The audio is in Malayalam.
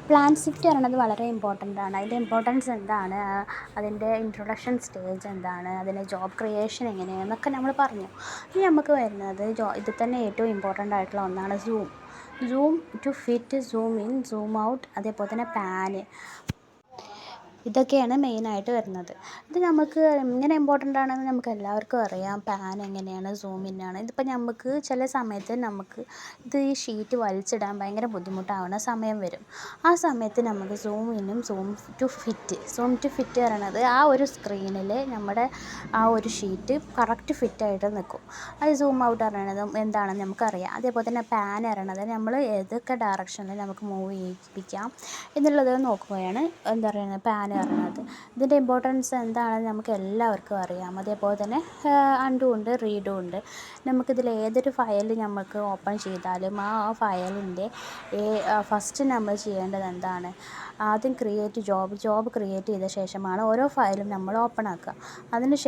പ്ലാൻസ്വിഫ്റ്റ് പറയുന്നത് വളരെ ഇമ്പോർട്ടൻ്റ് ആണ്. അതിൻ്റെ ഇമ്പോർട്ടൻസ് എന്താണ്, അതിൻ്റെ ഇൻട്രൊഡക്ഷൻ സ്റ്റേജ് എന്താണ്, അതിൻ്റെ ജോബ് ക്രിയേഷൻ എങ്ങനെയാണെന്നൊക്കെ നമ്മൾ പറഞ്ഞു. ഇനി നമുക്ക് വരുന്നത് ഇതിൽ തന്നെ ഏറ്റവും ഇമ്പോർട്ടൻ്റ് ആയിട്ടുള്ള ഒന്നാണ് zoom to fit, zoom in, zoom out, അതേപോലെ തന്നെ പാന്. ഇതൊക്കെയാണ് മെയിനായിട്ട് വരുന്നത്. ഇത് നമുക്ക് എങ്ങനെ ഇമ്പോർട്ടൻ്റ് ആണെന്ന് നമുക്ക് എല്ലാവർക്കും അറിയാം. പാൻ എങ്ങനെയാണ്, സൂം ഇന്നാണ്. ഇതിപ്പോൾ നമുക്ക് ചില സമയത്ത് നമുക്ക് ഈ ഷീറ്റ് വലിച്ചിടാൻ ഭയങ്കര ബുദ്ധിമുട്ടാവുന്ന സമയം വരും. ആ സമയത്ത് നമുക്ക് സൂം ഇന്നും സൂം ടു ഫിറ്റ് പറയണത് ആ ഒരു സ്ക്രീനിൽ നമ്മുടെ ആ ഒരു ഷീറ്റ് കറക്റ്റ് ഫിറ്റായിട്ട് നിൽക്കും. അത് സൂം ഔട്ട് പറയണതും എന്താണെന്ന് നമുക്കറിയാം. അതേപോലെ തന്നെ പാൻ പറയണത് നമ്മൾ ഏതൊക്കെ ഡയറക്ഷനിൽ നമുക്ക് മൂവ് ചെയ്യിപ്പിക്കാം എന്നുള്ളത് നോക്കുകയാണ് എന്താ പറയുന്നത് പാൻ പറയുന്നത്. ഇതിൻ്റെ ഇമ്പോർട്ടൻസ് എന്താണെന്ന് നമുക്ക് എല്ലാവർക്കും അറിയാം. അതേപോലെ തന്നെ അണ്ടും ഉണ്ട്, റീഡും ഉണ്ട്. നമുക്കിതിൽ ഏതൊരു ഫയൽ നമുക്ക് ഓപ്പൺ ചെയ്താലും ആ ഫയലിൻ്റെ ഫസ്റ്റ് നമ്മൾ ചെയ്യേണ്ടത് എന്താണ്, ആദ്യം ജോബ് ക്രിയേറ്റ് ചെയ്ത ശേഷമാണ് ഓരോ ഫയലും നമ്മൾ ഓപ്പൺ ആക്കുക. അതിന്